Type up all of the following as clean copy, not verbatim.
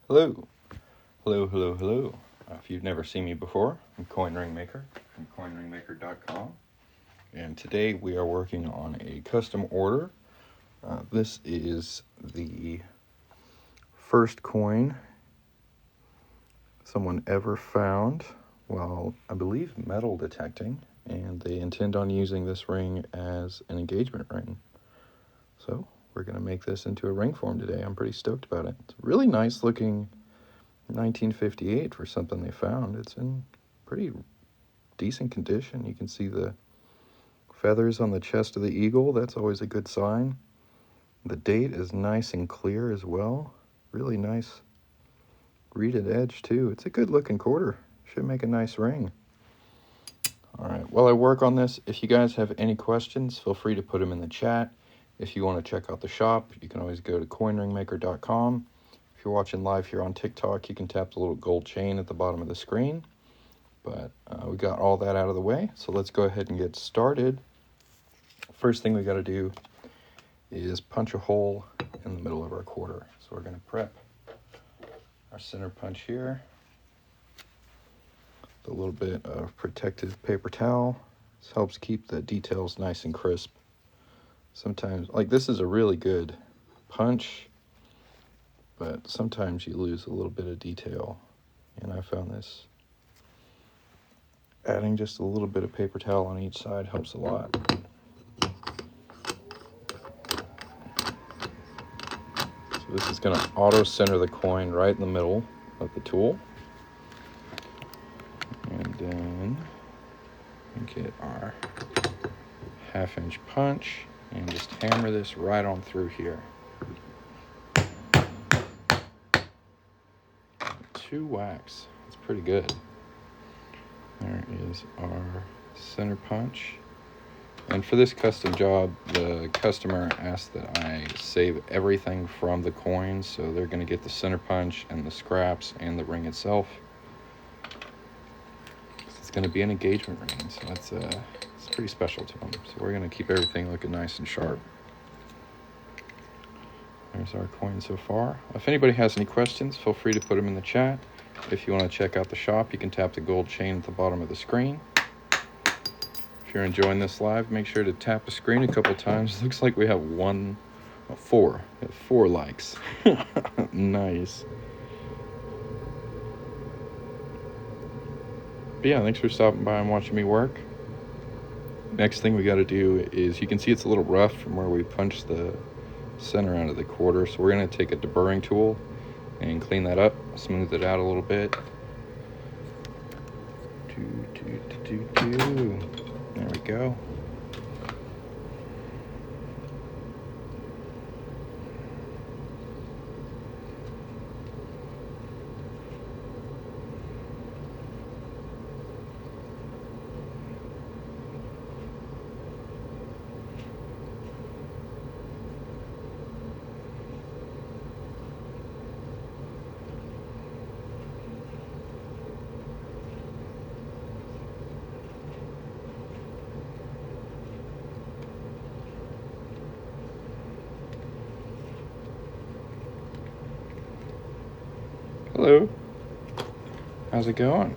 Hello, hello. If you've never seen me before, I'm Coin Ring Maker from coinringmaker.com, and today we are working on a custom order. This is the first coin someone ever found while, I believe, metal detecting, and they intend on using this ring as an engagement ring. So we're going to make this into a ring form today. I'm pretty stoked about it. It's a really nice looking 1958 for something they found. It's in pretty decent condition. You can see the feathers on the chest of the eagle. That's always a good sign. The date is nice and clear as well. Really nice reeded edge too. It's a good looking quarter. Should make a nice ring. All right, while I work on this, if you guys have any questions, feel free to put them in the chat. If you want to check out the shop, you can always go to coinringmaker.com. If you're watching live here on TikTok, you can tap the little gold chain at the bottom of the screen. But we got all that out of the way, so let's go ahead and get started. First thing we got to do is punch a hole in the middle of our quarter. So we're going to prep our center punch here. With a little bit of protective paper towel. This helps keep the details nice and crisp. Sometimes, like, this is a really good punch, but sometimes you lose a little bit of detail, and I found this. Adding just a little bit of paper towel on each side helps a lot. So this is going to auto center the coin right in the middle of the tool. And then we get our 1/2-inch punch and just hammer this right on through here. 2 whacks. That's pretty good. There is our center punch. And for this custom job, the customer asked that I save everything from the coins, so they're going to get the center punch and the scraps and the ring itself. It's going to be an engagement ring, so it's pretty special to them. So we're going to keep everything looking nice and sharp. There's our coin so far. If anybody has any questions, feel free to put them in the chat. If you want to check out the shop, you can tap the gold chain at the bottom of the screen. If you're enjoying this live, make sure to tap the screen a couple times. Looks like we have four. We have 4 likes. Nice. But yeah, thanks for stopping by and watching me work. Next thing we got to do is, you can see it's a little rough from where we punched the center out of the quarter, so we're going to take a deburring tool and clean that up, smooth it out a little bit. There we go. Hello. How's it going?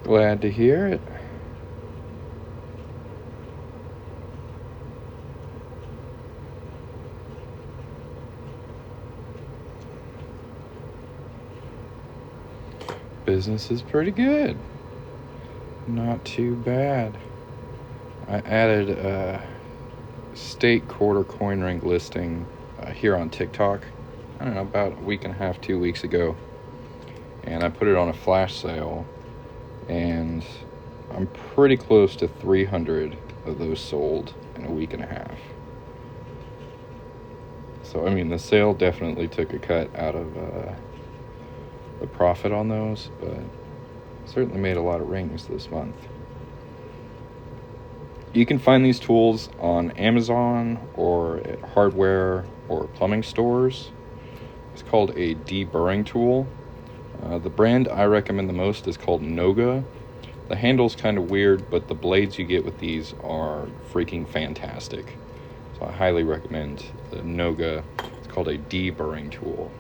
Glad to hear it. Business is pretty good. Not too bad. I added a state quarter coin ring listing here on TikTok, I don't know, about a week and a half, 2 weeks ago. And I put it on a flash sale, and I'm pretty close to 300 of those sold in a week and a half. So, I mean, the sale definitely took a cut out of the profit on those, but certainly made a lot of rings this month. You can find these tools on Amazon or at hardware or plumbing stores. It's called a deburring tool. The brand I recommend the most is called Noga. The handle's kind of weird, but the blades you get with these are freaking fantastic. So I highly recommend the Noga. It's called a deburring tool.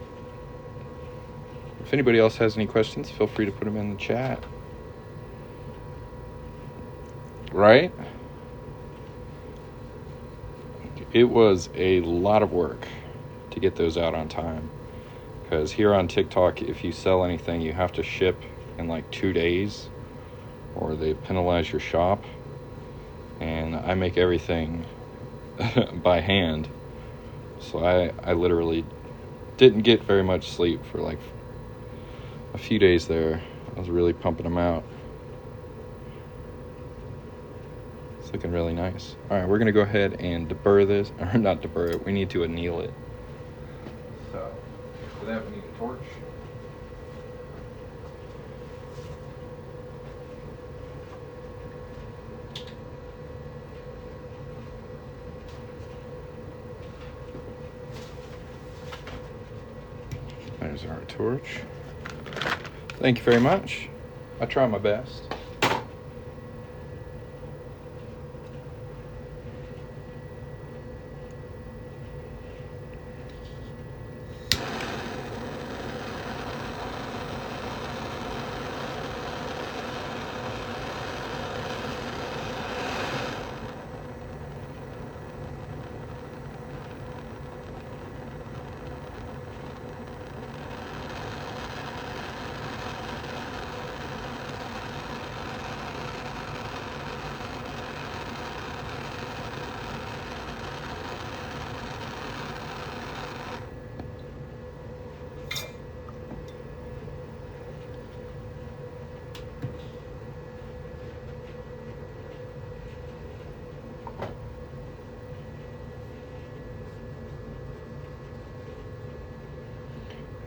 If anybody else has any questions, feel free to put them in the chat. Right? It was a lot of work to get those out on time. Because here on TikTok, if you sell anything, you have to ship in like 2 days, or they penalize your shop. And I make everything by hand. So I literally didn't get very much sleep for like a few days there. I was really pumping them out. It's looking really nice. All right, we're going to go ahead and deburr this. Or not deburr it. We need to anneal it. So for that, we need a torch. There's our torch. Thank you very much. I try my best.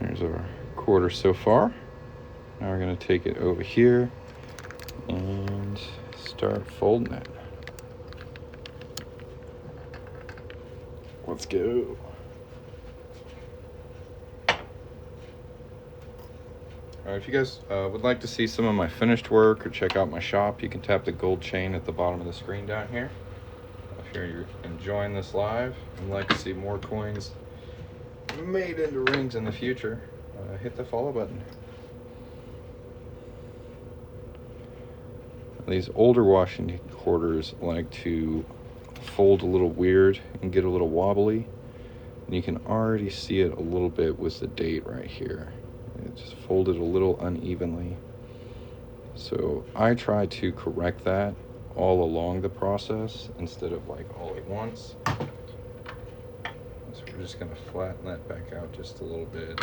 There's our quarter so far. Now we're going to take it over here and start folding it. Let's go. If you guys would like to see some of my finished work or check out my shop, you can tap the gold chain at the bottom of the screen down here. If you're enjoying this live and like to see more coins made into rings in the future, hit the follow button. These older Washington quarters like to fold a little weird and get a little wobbly, and you can already see it a little bit with the date right here. It just folded a little unevenly. So I try to correct that all along the process instead of like all at once. So we're just going to flatten that back out just a little bit.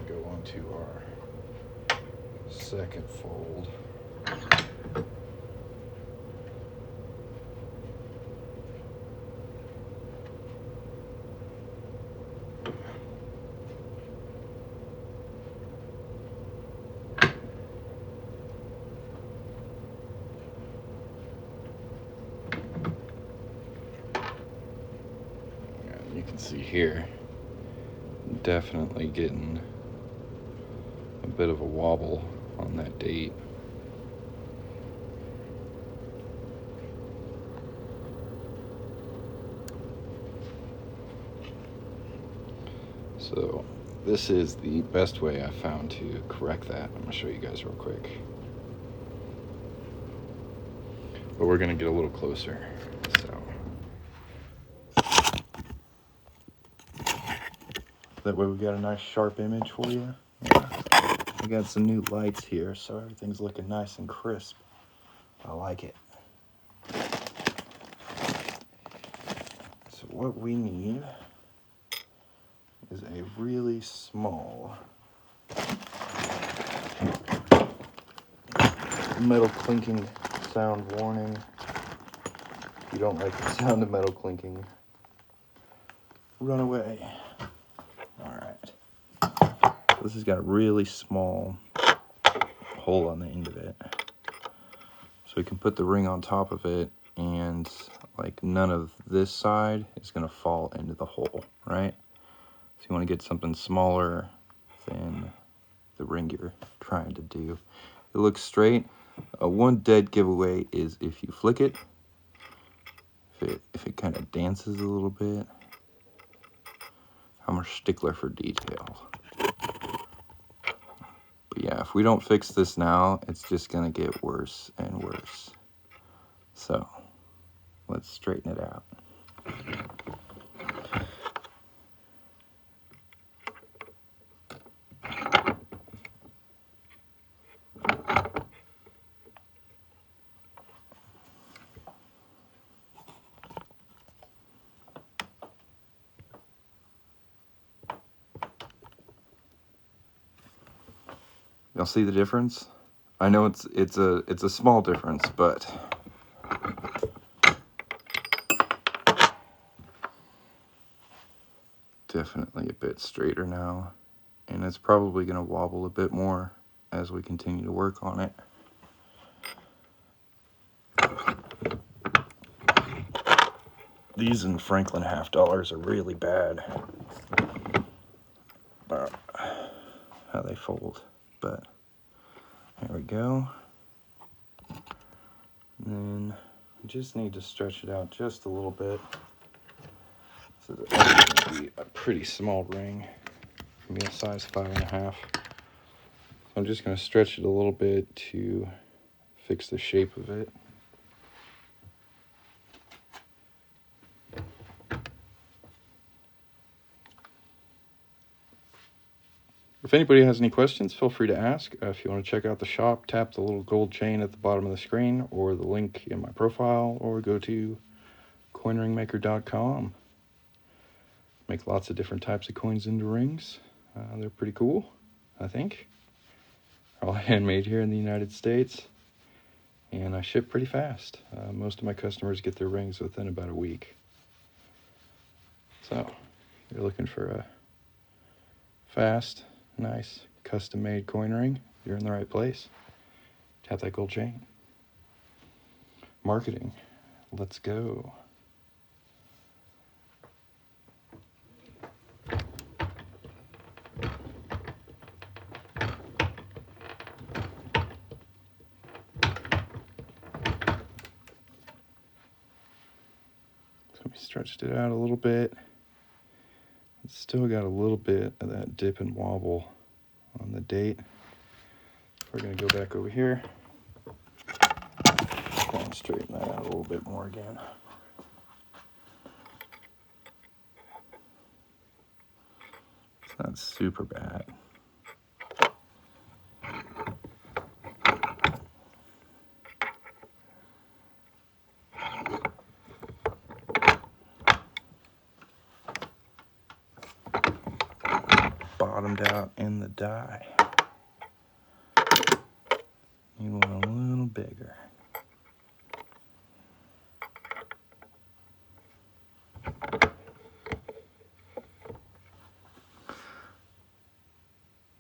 Go on to our second fold. You can see here, definitely getting a bit of a wobble on that date. So this is the best way I found to correct that. I'm going to show you guys real quick. But we're going to get a little closer. So that way we got a nice sharp image for you. I got some new lights here, so everything's looking nice and crisp. I like it. So what we need is a really small metal clinking sound warning. If you don't like the sound of metal clinking, run away. All right. this has got a really small hole on the end of it. So we can put the ring on top of it, and like none of this side is going to fall into the hole, right? So you want to get something smaller than the ring you're trying to do. It looks straight. One dead giveaway is if you flick it, if it kind of dances a little bit. I'm a stickler for detail. But yeah, if we don't fix this now, it's just gonna get worse and worse. So let's straighten it out. Y'all see the difference? I know it's a small difference, but definitely a bit straighter now, and it's probably going to wobble a bit more as we continue to work on it. These in Franklin half dollars are really bad about how they fold, but there we go. And then we just need to stretch it out just a little bit. So that's going to be a pretty small ring. Give me a size 5.5. So I'm just going to stretch it a little bit to fix the shape of it. If anybody has any questions, feel free to ask. If you want to check out the shop, tap the little gold chain at the bottom of the screen or the link in my profile, or go to coinringmaker.com. Make lots of different types of coins into rings. They're pretty cool, I think. They're all handmade here in the United States, and I ship pretty fast. Most of my customers get their rings within about a week. So, if you're looking for a fast, nice, custom-made coin ring, you're in the right place. Tap that gold chain. Marketing. Let's go. So we stretched it out a little bit. It's still got a little bit of that dip and wobble on the date. We're going to go back over here and straighten that out a little bit more again. It's not super bad. Bottomed out in the die. You want a little bigger.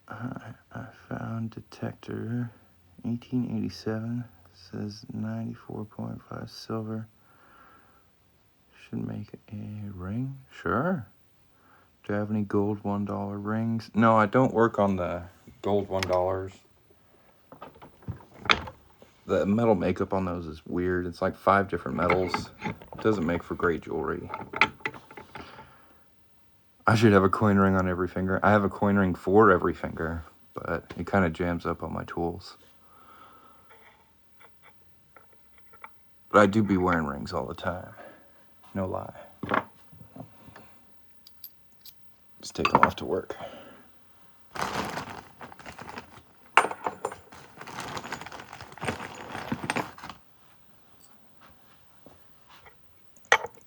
I found detector 1887, says 94.5 silver. Should make a ring. Sure. Do I have any gold $1 rings? No, I don't work on the gold $1. The metal makeup on those is weird. It's like 5 different metals. It doesn't make for great jewelry. I should have a coin ring on every finger. I have a coin ring for every finger, but it kind of jams up on my tools. But I do be wearing rings all the time. No lie. Just take them off to work.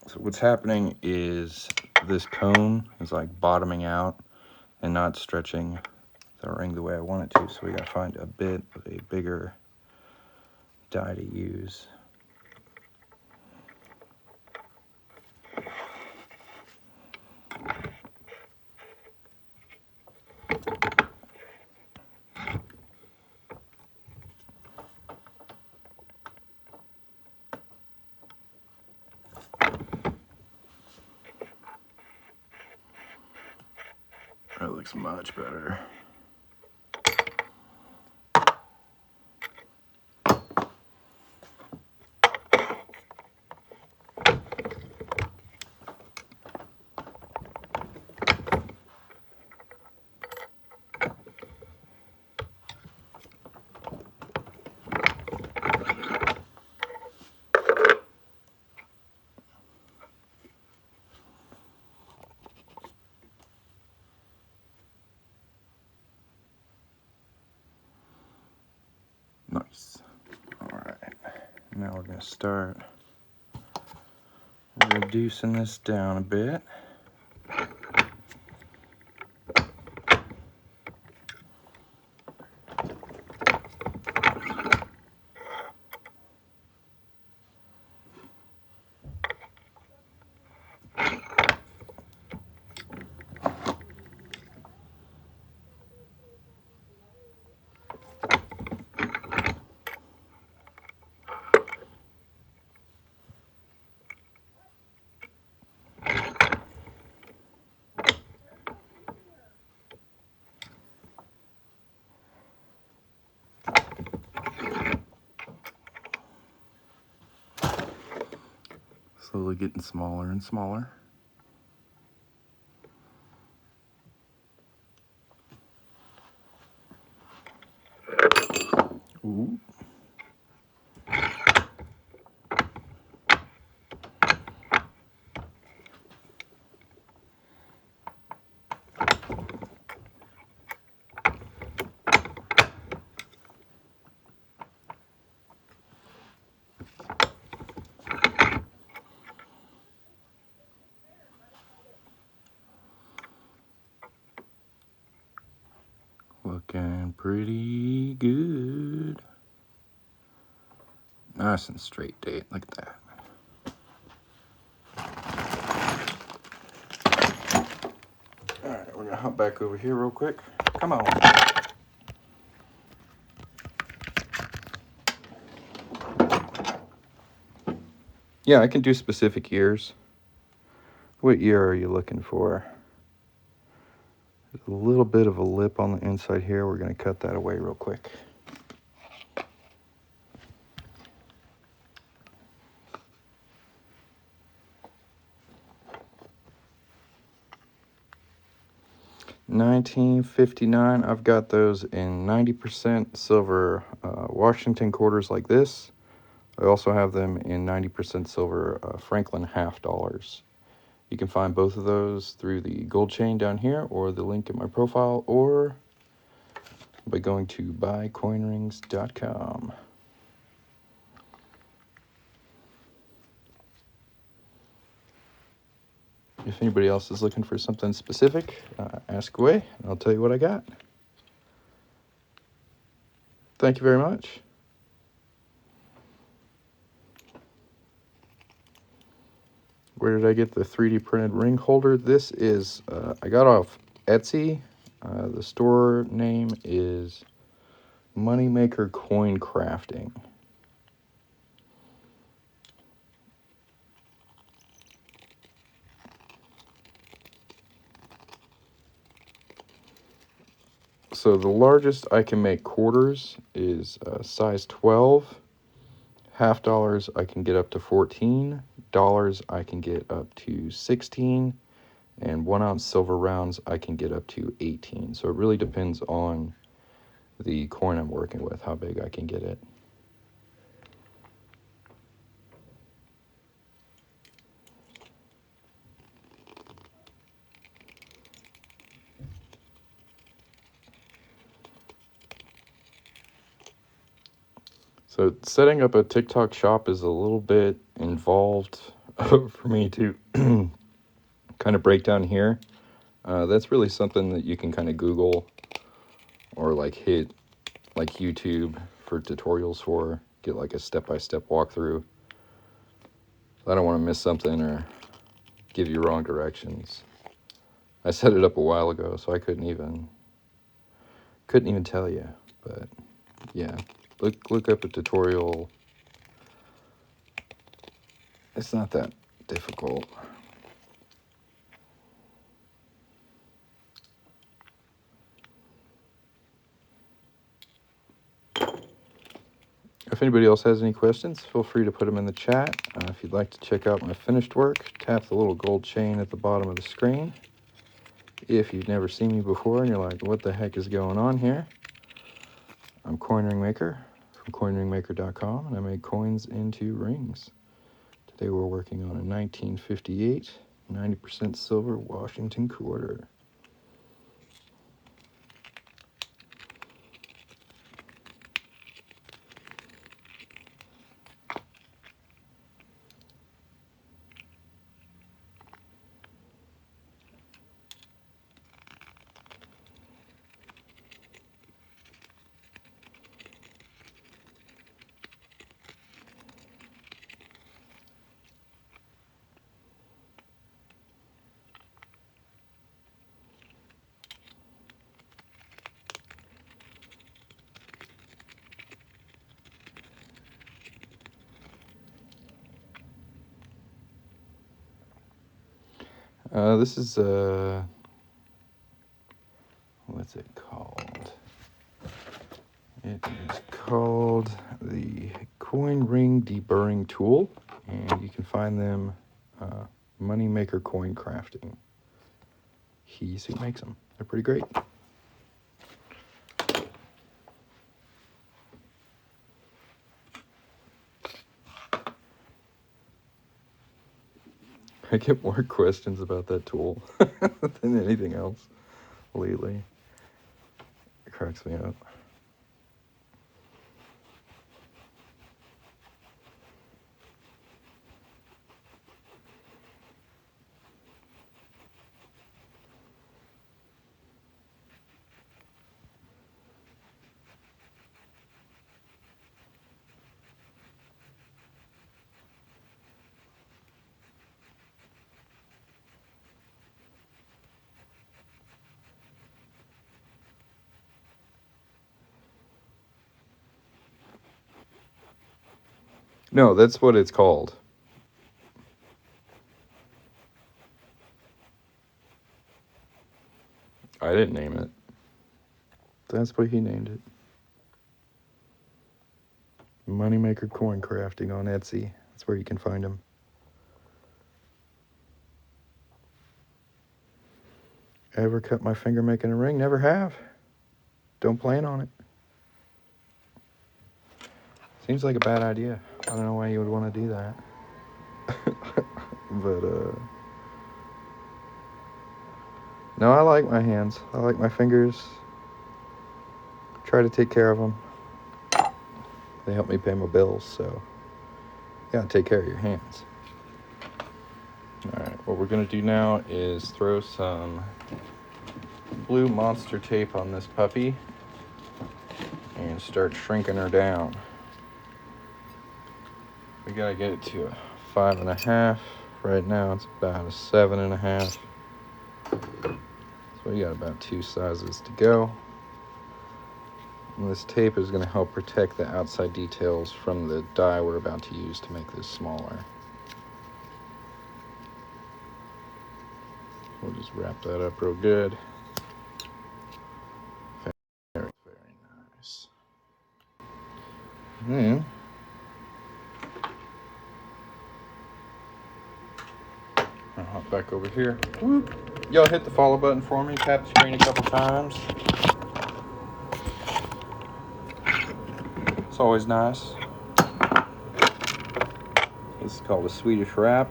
So what's happening is this cone is like bottoming out and not stretching the ring the way I want it to. So we gotta find a bit of a bigger die to use. That looks much better. Nice. All right. Now we're going to start reducing this down a bit. Slowly getting smaller and smaller. Ooh. Looking pretty good. Nice and straight, date. Look at that. All right, we're gonna hop back over here real quick. Come on. Yeah, I can do specific years. What year are you looking for? There's a little bit of a lip on the inside here. We're gonna cut that away real quick. $19.59. I've got those in 90% silver Washington quarters like this. I also have them in 90% silver Franklin half dollars. You can find both of those through the gold chain down here or the link in my profile or by going to buycoinrings.com. If anybody else is looking for something specific, ask away, and I'll tell you what I got. Thank you very much. Where did I get the 3D printed ring holder? This is, I got off Etsy. The store name is Moneymaker Coin Crafting. So the largest I can make quarters is size 12. Half dollars I can get up to 14. Dollars I can get up to 16. And 1 ounce silver rounds I can get up to 18. So it really depends on the coin I'm working with, how big I can get it. So setting up a TikTok shop is a little bit involved for me to kind of break down here. That's really something that you can kind of Google or like hit like YouTube for tutorials for, get like a step-by-step walkthrough. I don't want to miss something or give you wrong directions. I set it up a while ago, so I couldn't even tell you, but yeah. Look up a tutorial. It's not that difficult. If anybody else has any questions, feel free to put them in the chat. If you'd like to check out my finished work, tap the little gold chain at the bottom of the screen. If you've never seen me before and you're like, what the heck is going on here? I'm Coin Ring Maker from coinringmaker.com, and I make coins into rings. Today we're working on a 1958 90% silver Washington quarter. This is, what's it called? It is called the Coin Ring Deburring Tool, and you can find them Moneymaker Coin Crafting. He's who makes them. They're pretty great. I get more questions about that tool than anything else lately. It cracks me up. No, that's what it's called. I didn't name it. That's what he named it. Moneymaker Coin Crafting on Etsy. That's where you can find him. Ever cut my finger making a ring? Never have. Don't plan on it. Seems like a bad idea. I don't know why you would want to do that. But, no, I like my hands. I like my fingers. Try to take care of them. They help me pay my bills, so you gotta take care of your hands. Alright, what we're gonna do now is throw some blue monster tape on this puppy and start shrinking her down. We gotta get it to a 5.5. Right now it's about a 7.5. So we got about 2 sizes to go. And this tape is going to help protect the outside details from the die we're about to use to make this smaller. We'll just wrap that up real good. Very, very nice. And then I'll hop back over here. Whoop. Y'all hit the follow button for me. Tap the screen a couple times. It's always nice. This is called a Swedish wrap.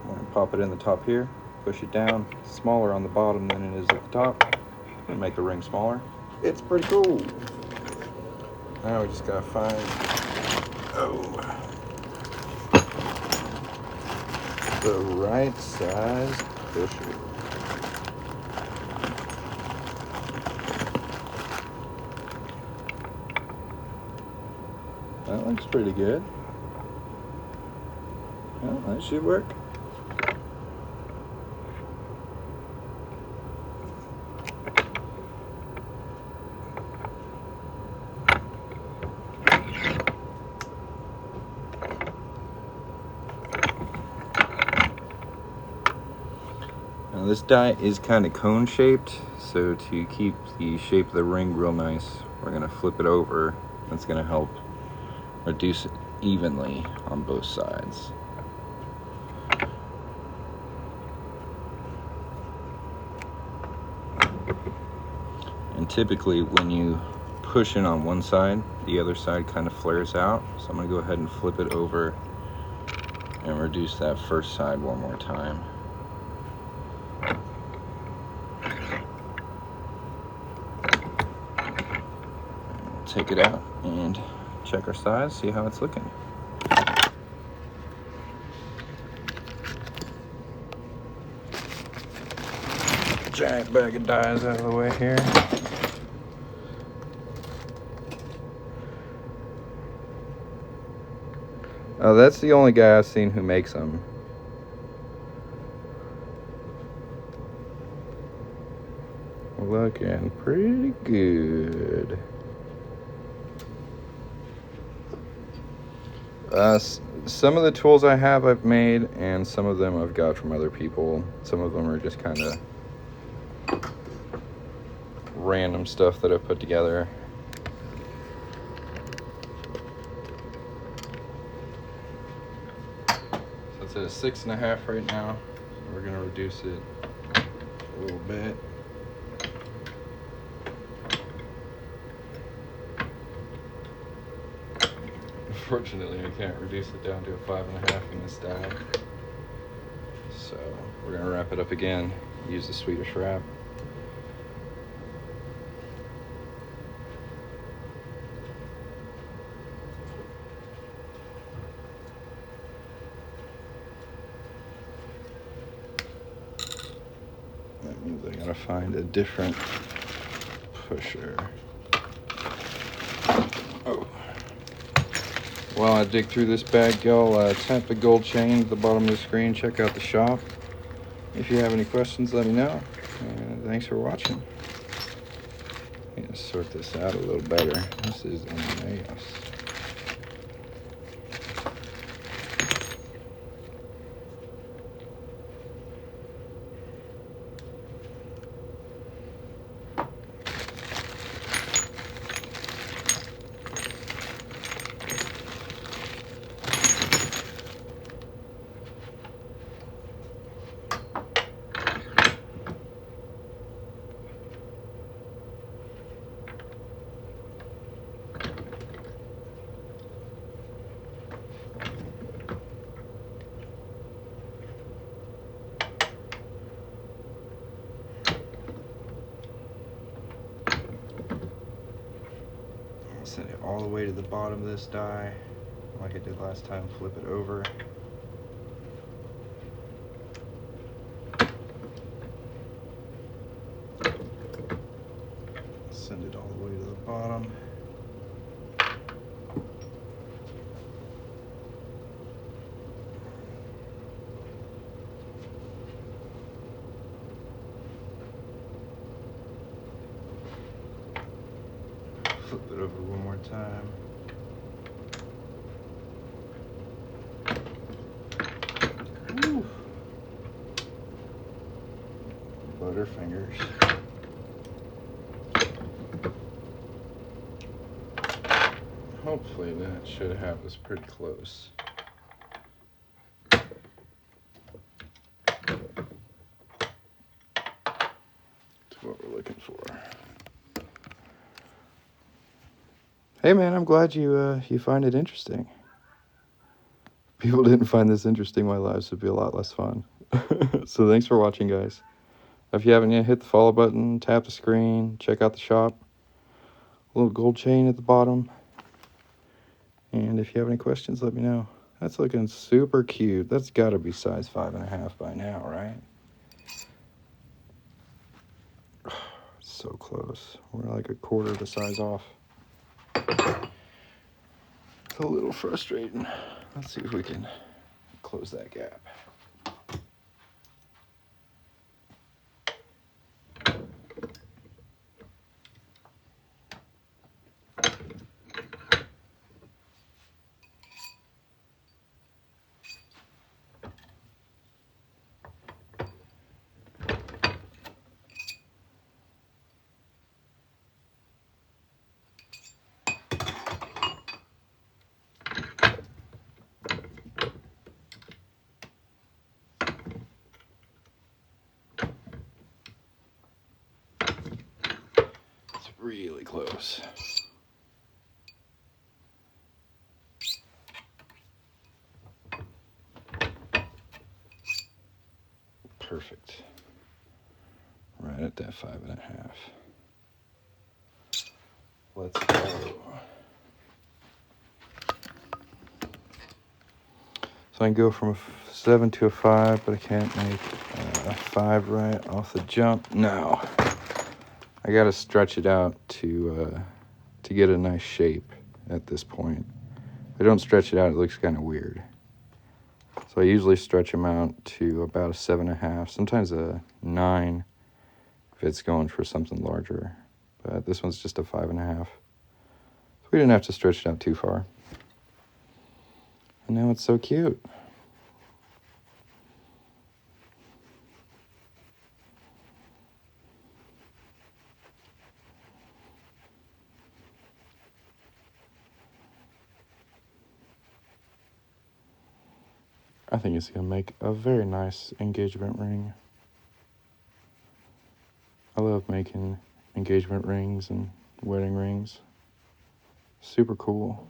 I'm going to pop it in the top here, push it down. It's smaller on the bottom than it is at the top. And make the ring smaller. It's pretty cool. Now we just got to find the right size pusher. That looks pretty good. Well, that should work. Now this die is kind of cone shaped, so to keep the shape of the ring real nice, we're going to flip it over. That's going to help reduce it evenly on both sides. And typically when you push in on one side, the other side kind of flares out. So I'm going to go ahead and flip it over and reduce that first side one more time. We'll take it out and check our size, see how it's looking. Giant bag of dies out of the way here. Oh, that's the only guy I've seen who makes them. Looking pretty good. Some of the tools I've made, and some of them I've got from other people. Some of them are just kind of random stuff that I've put together. So it's at a 6.5 right now. So we're gonna reduce it a little bit. Unfortunately, I can't reduce it down to a 5.5 in this die. So we're gonna wrap it up again. Use the Swedish wrap. That means I gotta find a different pusher. Oh. While I dig through this bag, y'all, tap the gold chain at the bottom of the screen. Check out the shop. If you have any questions, let me know. And thanks for watching. I'm gonna sort this out a little better. This is a mess. Send it all the way to the bottom of this die, like I did last time. Flip it over. Send it all the way to the bottom. Flip it over one more time. Woo. Butterfingers. Hopefully that should have us pretty close. That's what we're looking for. Hey man, I'm glad you find it interesting. If people didn't find this interesting, my lives would be a lot less fun. So thanks for watching, guys. If you haven't yet, hit the follow button, tap the screen, check out the shop. A little gold chain at the bottom. And if you have any questions, let me know. That's looking super cute. That's got to be size 5.5 by now, right? So close. We're like a quarter of the size off. It's a little frustrating. Let's see if we can close that gap. really close. Perfect. Right at that 5.5. Let's go. So I can go from a 7 to a 5, but I can't make a 5 right off the jump. No. I gotta stretch it out to get a nice shape at this point. If I don't stretch it out, it looks kind of weird. So I usually stretch them out to about a 7.5, sometimes a 9 if it's going for something larger. But this one's just a 5.5. So we didn't have to stretch it out too far. And now it's so cute. I think it's going to make a very nice engagement ring. I love making engagement rings and wedding rings. Super cool.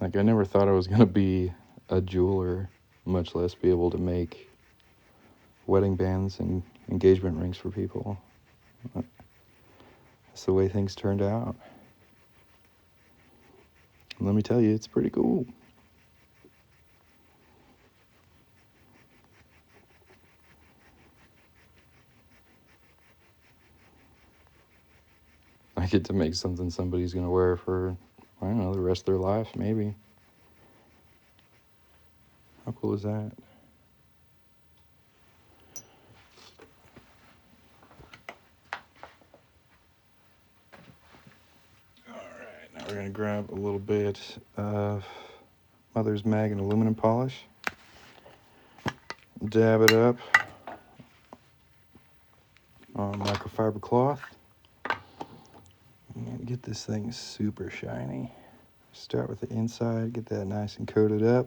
Like, I never thought I was going to be a jeweler, much less be able to make wedding bands and engagement rings for people. That's the way things turned out. And let me tell you, it's pretty cool. I get to make something somebody's going to wear for, I don't know, the rest of their life, maybe. How cool is that? Alright, now we're going to grab a little bit of Mother's Mag and aluminum polish. Dab it up on microfiber cloth. And get this thing super shiny. Start with the inside, get that nice and coated up.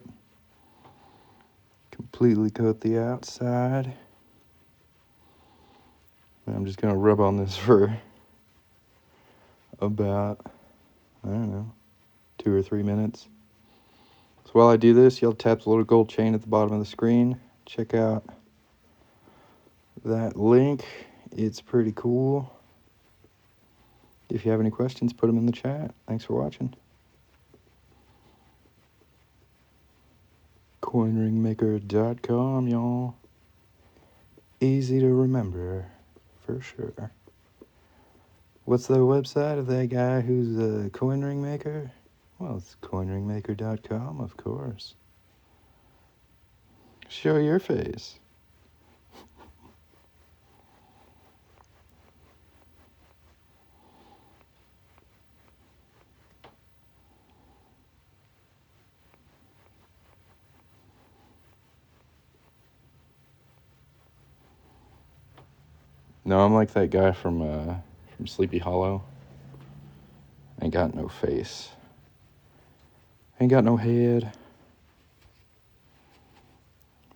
Completely coat the outside. And I'm just going to rub on this for about, I don't know, 2 or 3 minutes. So while I do this, you'll tap the little gold chain at the bottom of the screen. Check out that link. It's pretty cool. If you have any questions, put them in the chat. Thanks for watching. Coinringmaker.com, y'all. Easy to remember, for sure. What's the website of that guy who's a coin ring maker? Well, it's coinringmaker.com, of course. Show your face. No, I'm like that guy from Sleepy Hollow. Ain't got no face. Ain't got no head.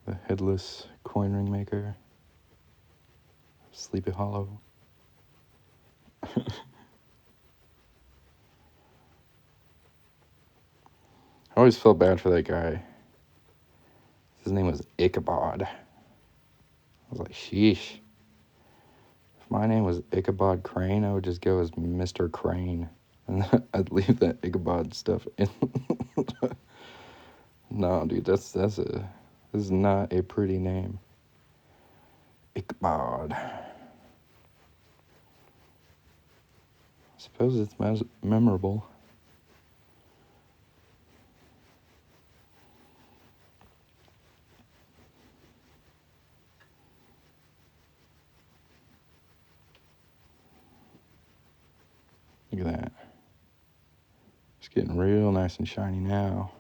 The headless coin ring maker. Sleepy Hollow. I always felt bad for that guy. His name was Ichabod. I was like, sheesh. If my name was Ichabod Crane, I would just go as Mr. Crane. And I'd leave that Ichabod stuff in. No, dude, this is not a pretty name. Ichabod. I suppose it's memorable. Look at that. It's getting real nice and shiny now.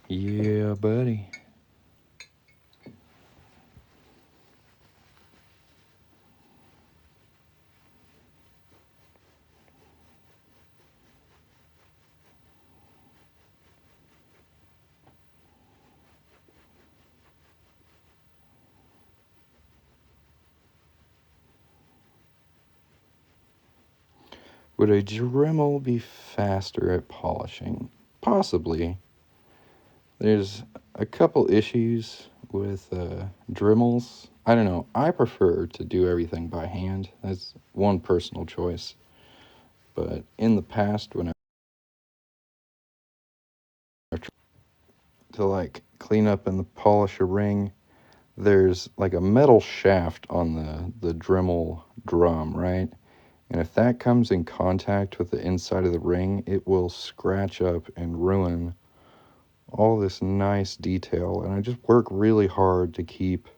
Yeah, buddy. Would a Dremel be faster at polishing? Possibly. There's a couple issues with Dremels. I don't know. I prefer to do everything by hand. That's one personal choice. But in the past, when I tried to like clean up and polish a ring, there's like a metal shaft on the Dremel drum, right? And if that comes in contact with the inside of the ring, it will scratch up and ruin all this nice detail. And I just work really hard to keep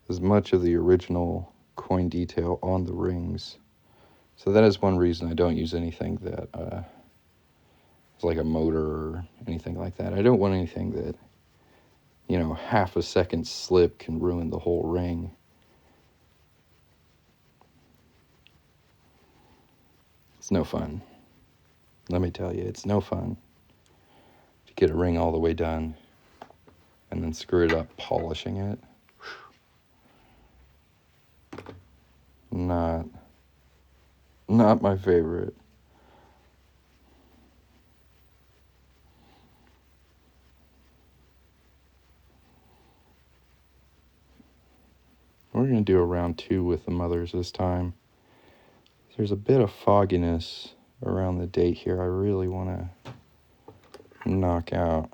as much of the original coin detail on the rings. So that is one reason I don't use anything that is like a motor or anything like that. I don't want anything that, half a second slip can ruin the whole ring. It's no fun. Let me tell you, it's no fun to get a ring all the way done and then screw it up polishing it. Not my favorite. We're going to do a round 2 with the mothers this time. There's a bit of fogginess around the date here I really want to knock out.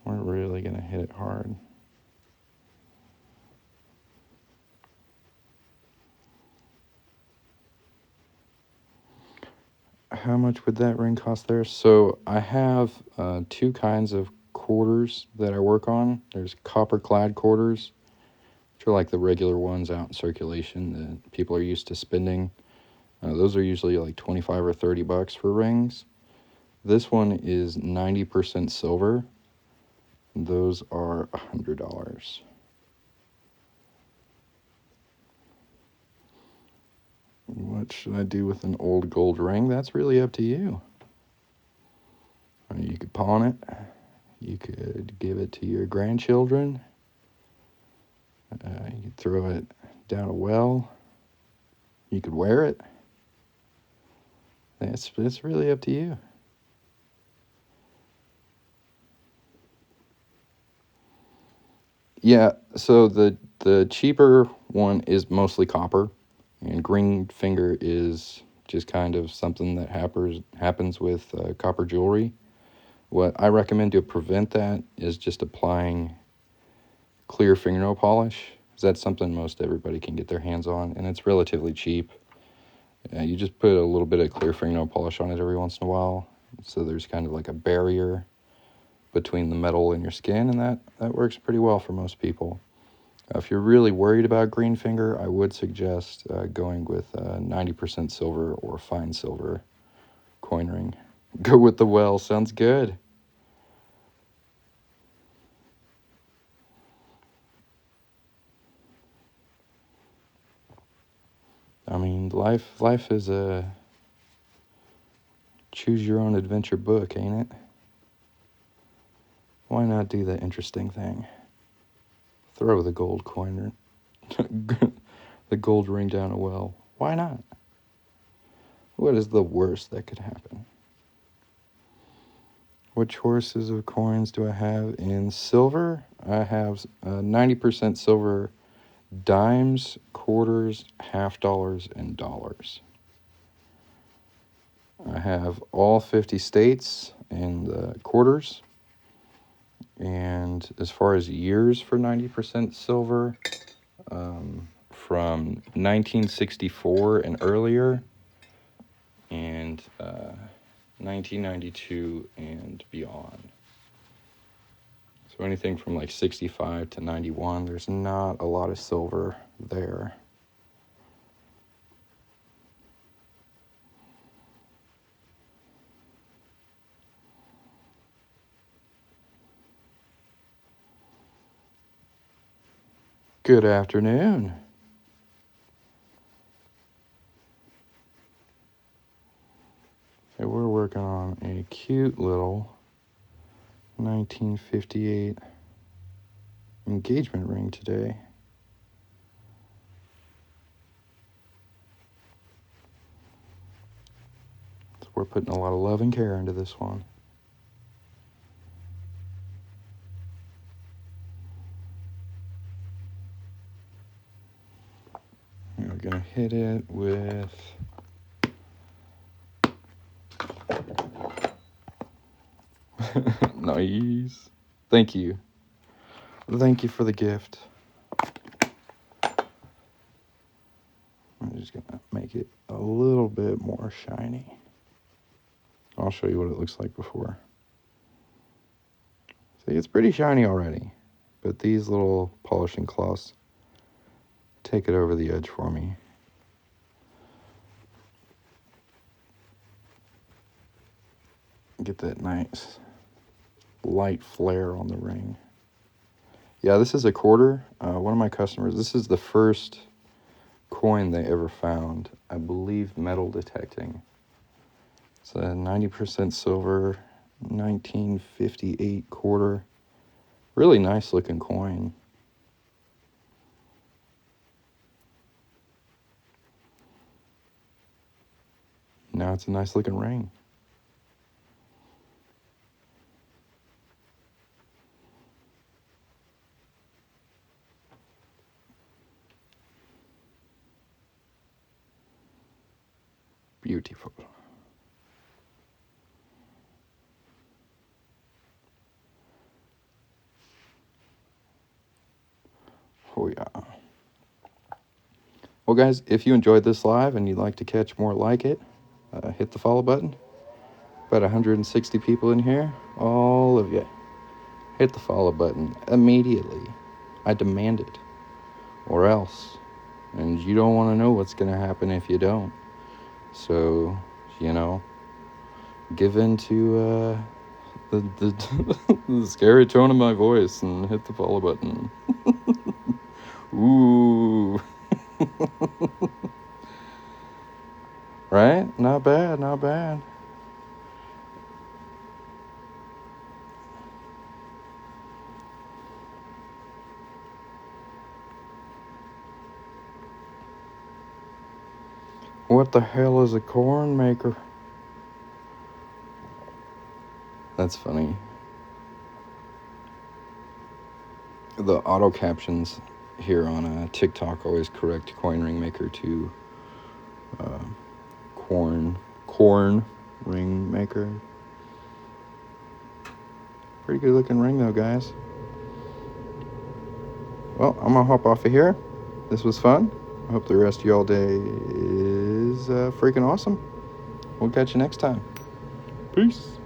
We're really going to hit it hard. How much would that ring cost there? So I have 2 kinds of quarters that I work on. There's copper clad quarters, which are like the regular ones out in circulation that people are used to spending. Those are usually like 25 or 30 bucks for rings. This one is 90% silver. Those are $100. What should I do with an old gold ring? That's really up to you. You could pawn it. You could give it to your grandchildren. You could throw it down a well. You could wear it. It's really up to you. Yeah, so the cheaper one is mostly copper, and green finger is just kind of something that happens with copper jewelry. What I recommend to prevent that is just applying clear fingernail polish. That's something most everybody can get their hands on, and it's relatively cheap. You just put a little bit of clear fingernail polish on it every once in a while, so there's kind of like a barrier between the metal and your skin, and that works pretty well for most people. If you're really worried about green finger, I would suggest going with 90% silver or fine silver coin ring. Go with the well, sounds good. I mean, life is a choose your own adventure book, ain't it? Why not do the interesting thing? Throw the gold coin, the gold ring down a well. Why not? What is the worst that could happen? Which choices of coins do I have in silver? I have 90% silver dimes, quarters, half dollars, and dollars. I have all 50 states in the quarters. And as far as years for 90% silver, from 1964 and earlier, and 1992 and beyond. So anything from like 65 to 91, there's not a lot of silver there. Good afternoon. Okay, we're working on a cute little 1958 engagement ring today. We're putting a lot of love and care into this one. We're going to hit it with nice. Thank you. Thank you for the gift. I'm just going to make it a little bit more shiny. I'll show you what it looks like before. See, it's pretty shiny already, but these little polishing cloths take it over the edge for me. Get that nice light flare on the ring. Yeah, this is a quarter. One of my customers, this is the first coin they ever found. I believe metal detecting. It's a 90% silver, 1958 quarter. Really nice looking coin. Now it's a nice looking ring. Beautiful. Oh yeah. Well guys, if you enjoyed this live and you'd like to catch more like it, hit the follow button. About 160 people in here. All of you. Hit the follow button immediately. I demand it. Or else. And you don't want to know what's going to happen if you don't. So, you know, give in to the the scary tone of my voice and hit the follow button. Ooh. Right? Not bad, not bad. What the hell is a corn maker? That's funny. The auto captions here on TikTok always correct coin ring maker to corn ring maker. Pretty good looking ring though, guys. Well, I'm gonna hop off of here. This was fun. I hope the rest of y'all day is freaking awesome. We'll catch you next time. Peace.